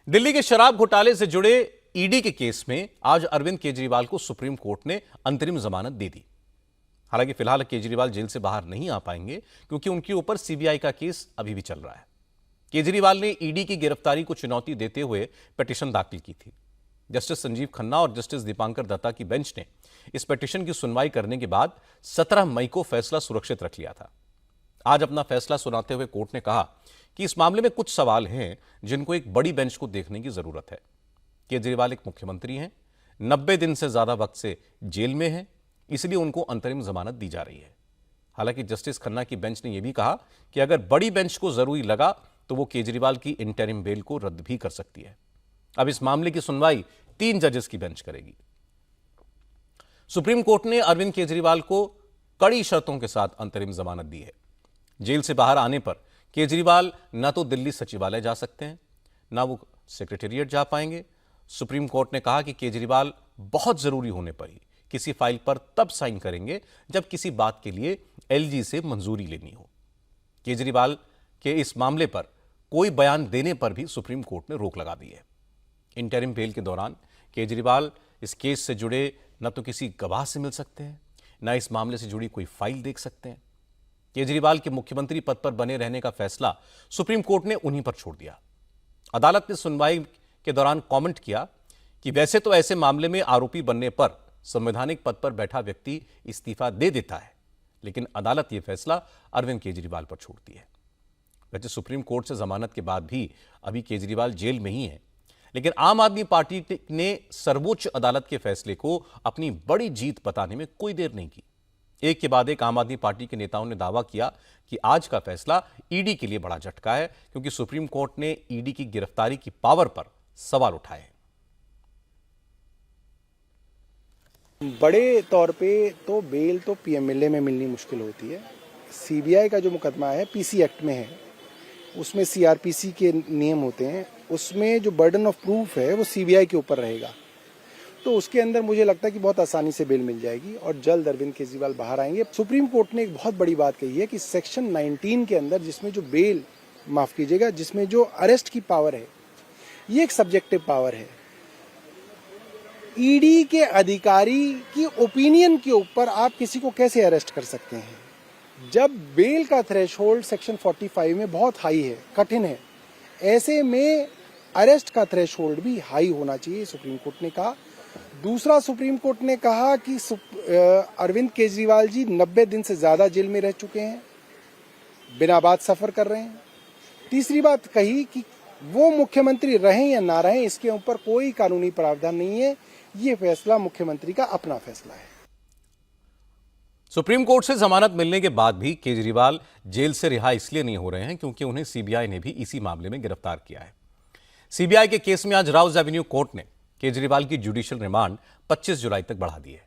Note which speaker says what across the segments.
Speaker 1: दिल्ली के शराब घोटाले से जुड़े ईडी के केस में आज अरविंद केजरीवाल को सुप्रीम कोर्ट ने अंतरिम जमानत दे दी। हालांकि फिलहाल केजरीवाल जेल से बाहर नहीं आ पाएंगे क्योंकि उनके ऊपर सीबीआई का केस अभी भी चल रहा है। केजरीवाल ने ईडी की गिरफ्तारी को चुनौती देते हुए पिटीशन दाखिल की थी। जस्टिस संजीव खन्ना और जस्टिस दीपांकर दत्ता की बेंच ने इस पिटीशन की सुनवाई करने के बाद 17 मई को फैसला सुरक्षित रख लिया था। आज अपना फैसला सुनाते हुए कोर्ट ने कहा कि इस मामले में कुछ सवाल हैं जिनको एक बड़ी बेंच को देखने की जरूरत है। केजरीवाल एक मुख्यमंत्री हैं, 90 दिन से ज्यादा वक्त से जेल में हैं, इसलिए उनको अंतरिम जमानत दी जा रही है। हालांकि जस्टिस खन्ना की बेंच ने यह भी कहा कि अगर बड़ी बेंच को जरूरी लगा तो वो केजरीवाल की इंटरिम बेल को रद्द भी कर सकती है। अब इस मामले की सुनवाई 3 जजेस की बेंच करेगी। सुप्रीम कोर्ट ने अरविंद केजरीवाल को कड़ी शर्तों के साथ अंतरिम जमानत दी है। जेल से बाहर आने पर केजरीवाल न तो दिल्ली सचिवालय जा सकते हैं, ना वो सेक्रेटेरिएट जा पाएंगे। सुप्रीम कोर्ट ने कहा कि केजरीवाल बहुत जरूरी होने पर ही किसी फाइल पर तब साइन करेंगे जब किसी बात के लिए एलजी से मंजूरी लेनी हो। केजरीवाल के इस मामले पर कोई बयान देने पर भी सुप्रीम कोर्ट ने रोक लगा दी है। इंटरिम बेल के दौरान केजरीवाल इस केस से जुड़े न तो किसी गवाह से मिल सकते हैं, न इस मामले से जुड़ी कोई फाइल देख सकते हैं। केजरीवाल के मुख्यमंत्री पद पर बने रहने का फैसला सुप्रीम कोर्ट ने उन्हीं पर छोड़ दिया। अदालत ने सुनवाई के दौरान कमेंट किया कि वैसे तो ऐसे मामले में आरोपी बनने पर संवैधानिक पद पर बैठा व्यक्ति इस्तीफा दे देता है, लेकिन अदालत यह फैसला अरविंद केजरीवाल पर छोड़ती है। वैसे सुप्रीम कोर्ट से जमानत के बाद भी अभी केजरीवाल जेल में ही है, लेकिन आम आदमी पार्टी ने सर्वोच्च अदालत के फैसले को अपनी बड़ी जीत बताने में कोई देर नहीं की। एक के बाद एक आम आदमी पार्टी के नेताओं ने दावा किया कि आज का फैसला ईडी के लिए बड़ा झटका है, क्योंकि सुप्रीम कोर्ट ने ईडी की गिरफ्तारी की पावर पर सवाल उठाए हैं।
Speaker 2: बड़े तौर पे तो बेल तो पीएमएलए में मिलनी मुश्किल होती है। सीबीआई का जो मुकदमा है पीसी एक्ट में है, उसमें सीआरपीसी के नियम होते हैं, उसमें जो बर्डन ऑफ प्रूफ है वो सीबीआई के ऊपर रहेगा। तो उसके अंदर मुझे लगता है कि बहुत आसानी से बेल मिल जाएगी और जल्द अरविंद केजरीवाल बाहर आएंगे। सुप्रीम कोर्ट ने एक बहुत बड़ी बात कही है कि सेक्शन 19 के अंदर जिसमें जो बेल माफ कीजिएगा जिसमें जो अरेस्ट की पावर है, ये एक सब्जेक्टिव पावर है। ईडी के अधिकारी की ओपिनियन के ऊपर आप किसी को कैसे अरेस्ट कर सकते हैं? जब बेल का थ्रेशोल्ड सेक्शन 45 में बहुत हाई है, कठिन है, ऐसे में अरेस्ट का थ्रेशोल्ड भी हाई होना चाहिए, सुप्रीम कोर्ट ने कहा। दूसरा, सुप्रीम कोर्ट ने कहा कि अरविंद केजरीवाल जी 90 दिन से ज्यादा जेल में रह चुके हैं, बिना बात सफर कर रहे हैं। तीसरी बात कही कि वो मुख्यमंत्री रहें या ना रहें, इसके ऊपर कोई कानूनी प्रावधान नहीं है, ये फैसला मुख्यमंत्री का अपना फैसला है।
Speaker 1: सुप्रीम कोर्ट से जमानत मिलने के बाद भी केजरीवाल जेल से रिहा इसलिए नहीं हो रहे हैं क्योंकि उन्हें सीबीआई ने भी इसी मामले में गिरफ्तार किया है। सीबीआई के केस में आज राउज एवेन्यू कोर्ट ने केजरीवाल की जुडिशियल रिमांड 25 जुलाई तक बढ़ा दी है।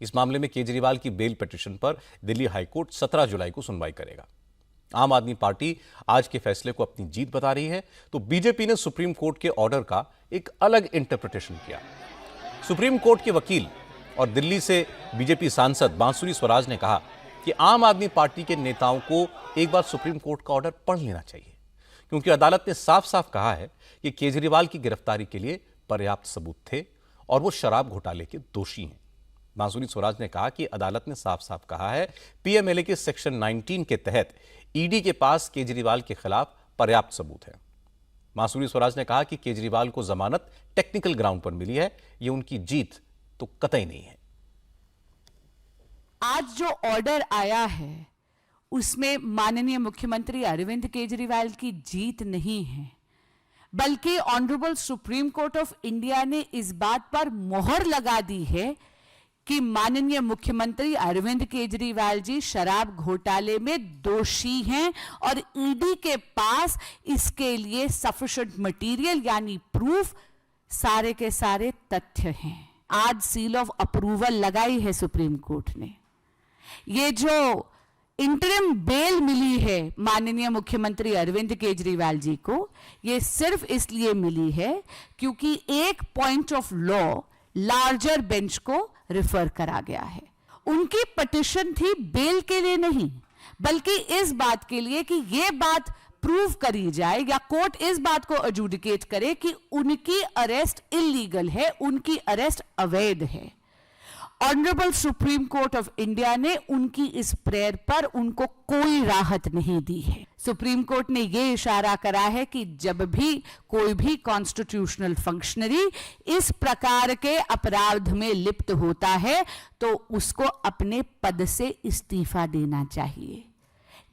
Speaker 1: इस मामले में केजरीवाल की बेल पिटीशन पर दिल्ली हाईकोर्ट 17 जुलाई को सुनवाई करेगा। आम आदमी पार्टी आज के फैसले को अपनी जीत बता रही है, तो बीजेपी ने सुप्रीम कोर्ट के ऑर्डर का एक अलग इंटरप्रिटेशन किया। सुप्रीम कोर्ट के वकील और दिल्ली से बीजेपी सांसद बांसुरी स्वराज ने कहा कि आम आदमी पार्टी के नेताओं को एक बार सुप्रीम कोर्ट का ऑर्डर पढ़ लेना चाहिए, क्योंकि अदालत ने साफ साफ कहा है कि केजरीवाल की गिरफ्तारी के लिए पर्याप्त सबूत थे और वो शराब घोटाले के दोषी हैं। बांसुरी स्वराज ने कहा कि अदालत ने साफ साफ कहा है पीएमएलए के सेक्शन 19 के तहत ईडी के पास केजरीवाल के खिलाफ पर्याप्त सबूत है। बांसुरी स्वराज ने कहा कि केजरीवाल को जमानत टेक्निकल ग्राउंड पर मिली है, ये उनकी जीत तो कतई नहीं है।
Speaker 3: आज जो ऑर्डर आया है उसमें माननीय मुख्यमंत्री अरविंद केजरीवाल की जीत नहीं है, बल्कि honourable supreme court of India ने इस बात पर मोहर लगा दी है कि माननीय मुख्यमंत्री अरविंद केजरीवाल जी शराब घोटाले में दोषी हैं और ईडी के पास इसके लिए सफिशिएंट मटेरियल यानी प्रूफ, सारे के सारे तथ्य हैं। आज सील ऑफ अप्रूवल लगाई है सुप्रीम कोर्ट ने। ये जो इंटरिम बेल मिली है माननीय मुख्यमंत्री अरविंद केजरीवाल जी को, ये सिर्फ इसलिए मिली है क्योंकि एक point of law larger bench को रिफर करा गया है। उनकी पिटीशन थी बेल के लिए नहीं, बल्कि इस बात के लिए कि यह बात प्रूव करी जाए या कोर्ट इस बात को एडजुडिकेट करे कि उनकी अरेस्ट इलीगल है, उनकी अरेस्ट अवैध है। Honourable supreme court of India ने उनकी इस प्रेयर पर उनको कोई राहत नहीं दी है। सुप्रीम कोर्ट ने यह इशारा करा है कि जब भी कोई भी कॉन्स्टिट्यूशनल फंक्शनरी इस प्रकार के अपराध में लिप्त होता है तो उसको अपने पद से इस्तीफा देना चाहिए।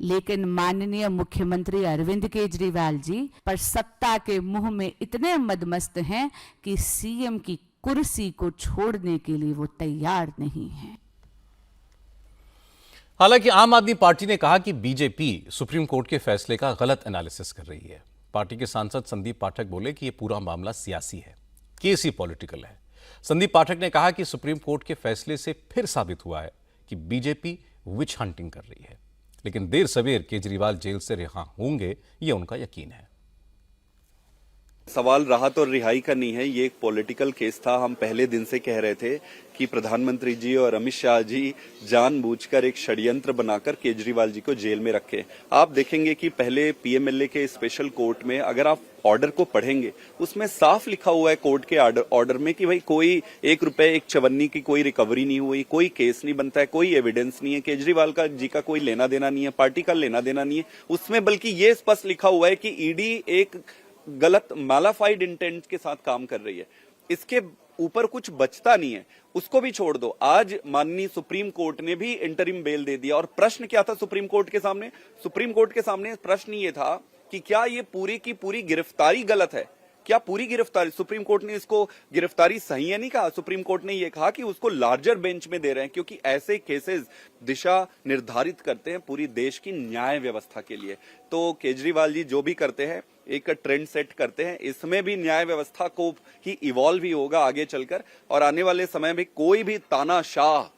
Speaker 3: लेकिन माननीय मुख्यमंत्री अरविंद केजरीवाल जी पर सत्ता के मुंह में इतने मदमस्त हैं कि सीएम की कुर्सी को छोड़ने के लिए वो तैयार नहीं है।
Speaker 1: हालांकि आम आदमी पार्टी ने कहा कि बीजेपी सुप्रीम कोर्ट के फैसले का गलत एनालिसिस कर रही है। पार्टी के सांसद संदीप पाठक बोले कि यह पूरा मामला सियासी है, केस ही पॉलिटिकल है। संदीप पाठक ने कहा कि सुप्रीम कोर्ट के फैसले से फिर साबित हुआ है कि बीजेपी विच हंटिंग कर रही है, लेकिन देर सवेर केजरीवाल जेल से रिहा होंगे, यह उनका यकीन है।
Speaker 4: सवाल राहत और रिहाई का नहीं है, ये एक पॉलिटिकल केस था। हम पहले दिन से कह रहे थे कि प्रधानमंत्री जी और अमित शाह जी जानबूझकर एक षड्यंत्र बनाकर केजरीवाल जी को जेल में रखे। आप देखेंगे कि पहले पीएमएलए के स्पेशल कोर्ट में अगर आप ऑर्डर को पढ़ेंगे उसमें साफ लिखा हुआ है कोर्ट के ऑर्डर में कि भाई कोई 1 रुपए 1 चवन्नी की कोई रिकवरी नहीं हुई, कोई केस नहीं बनता है, कोई एविडेंस नहीं है, केजरीवाल का जी का कोई लेना देना नहीं है, पार्टी का लेना देना नहीं है उसमें। बल्कि ये स्पष्ट लिखा हुआ है कि ईडी एक गलत मैलाफाइड इंटेंट के साथ काम कर रही है। इसके ऊपर कुछ बचता नहीं है, उसको भी छोड़ दो। आज माननीय सुप्रीम कोर्ट ने भी इंटरिम बेल दे दिया और प्रश्न क्या था सुप्रीम कोर्ट के सामने? सुप्रीम कोर्ट के सामने प्रश्न ये था कि क्या ये पूरी की पूरी गिरफ्तारी गलत है? क्या पूरी गिरफ्तारी, सुप्रीम कोर्ट ने इसको गिरफ्तारी सही है नहीं कहा। सुप्रीम कोर्ट ने यह कहा कि उसको लार्जर बेंच में दे रहे हैं क्योंकि ऐसे केसेस दिशा निर्धारित करते हैं पूरी देश की न्याय व्यवस्था के लिए। तो केजरीवाल जी जो भी करते हैं एक ट्रेंड सेट करते हैं, इसमें भी न्याय व्यवस्था को ही इवॉल्व ही होगा आगे चलकर। और आने वाले समय में कोई भी तानाशाह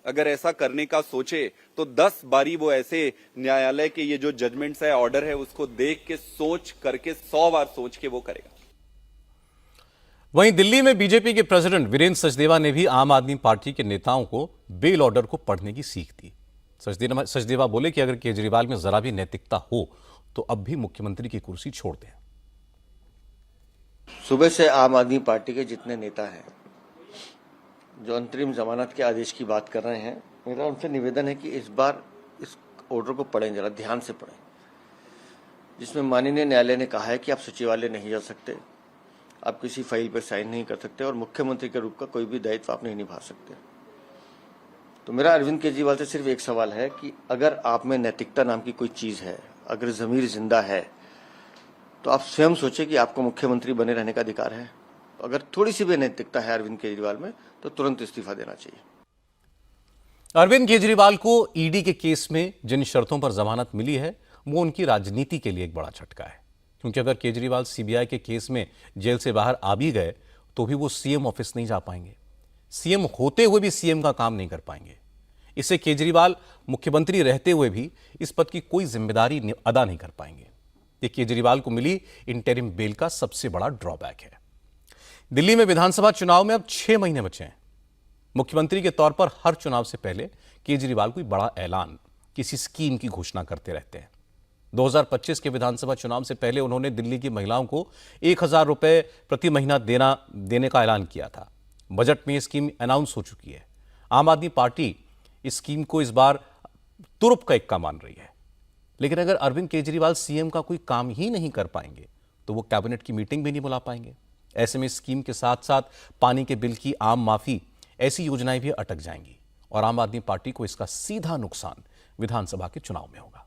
Speaker 4: अगर ऐसा करने का सोचे तो 10 बारी वो ऐसे न्यायालय के ये जो जजमेंट्स है, ऑर्डर है, उसको देख के सोच करके 100 बार सोच के वो करेगा।
Speaker 1: वहीं दिल्ली में बीजेपी के प्रेसिडेंट वीरेंद्र सचदेवा ने भी आम आदमी पार्टी के नेताओं को बेल ऑर्डर को पढ़ने की सीख दी। सचदेवा बोले कि अगर केजरीवाल में जरा भी नैतिकता हो तो अब भी मुख्यमंत्री की कुर्सी छोड़ दें।
Speaker 5: सुबह से आम आदमी पार्टी के जितने नेता हैं जो अंतरिम जमानत के आदेश की बात कर रहे हैं, मेरा उनसे निवेदन है कि इस बार इस ऑर्डर को पढ़ें, जरा ध्यान से पढ़ें, जिसमें माननीय न्यायालय ने कहा है कि आप सचिवालय नहीं जा सकते, आप किसी फाइल पर साइन नहीं कर सकते और मुख्यमंत्री के रूप का कोई भी दायित्व आप नहीं निभा सकते। तो मेरा अरविंद केजरीवाल से सिर्फ एक सवाल है कि अगर आप में नैतिकता नाम की कोई चीज है, अगर जमीर जिंदा है, तो आप स्वयं सोचे कि आपको मुख्यमंत्री बने रहने का अधिकार है। अगर थोड़ी सी भी नैतिकता है अरविंद केजरीवाल में तो तुरंत इस्तीफा देना चाहिए।
Speaker 1: अरविंद केजरीवाल को ईडी के केस में जिन शर्तों पर जमानत मिली है वो उनकी राजनीति के लिए एक बड़ा झटका है, क्योंकि अगर केजरीवाल सीबीआई के केस में जेल से बाहर आ भी गए तो भी वो सीएम ऑफिस नहीं जा पाएंगे, सीएम होते हुए भी सीएम का काम नहीं कर पाएंगे। इससे केजरीवाल मुख्यमंत्री रहते हुए भी इस पद की कोई जिम्मेदारी अदा नहीं कर पाएंगे। ये केजरीवाल को मिली इंटरिम बेल का सबसे बड़ा ड्रॉबैक है। दिल्ली में विधानसभा चुनाव में अब 6 महीने बचे हैं। मुख्यमंत्री के तौर पर हर चुनाव से पहले केजरीवाल कोई बड़ा ऐलान, किसी स्कीम की घोषणा करते रहते हैं। 2025 के विधानसभा चुनाव से पहले उन्होंने दिल्ली की महिलाओं को 1000 रुपए प्रति महीना देने का ऐलान किया था। बजट में यह स्कीम अनाउंस हो चुकी है। आम आदमी पार्टी इस स्कीम को इस बार तुरुप का इक्का मान रही है। लेकिन अगर अरविंद केजरीवाल सीएम का कोई काम ही नहीं कर पाएंगे तो वो कैबिनेट की मीटिंग भी नहीं बुला पाएंगे। ऐसे में स्कीम के साथ साथ पानी के बिल की आम माफी, ऐसी योजनाएं भी अटक जाएंगी और आम आदमी पार्टी को इसका सीधा नुकसान विधानसभा के चुनाव में होगा।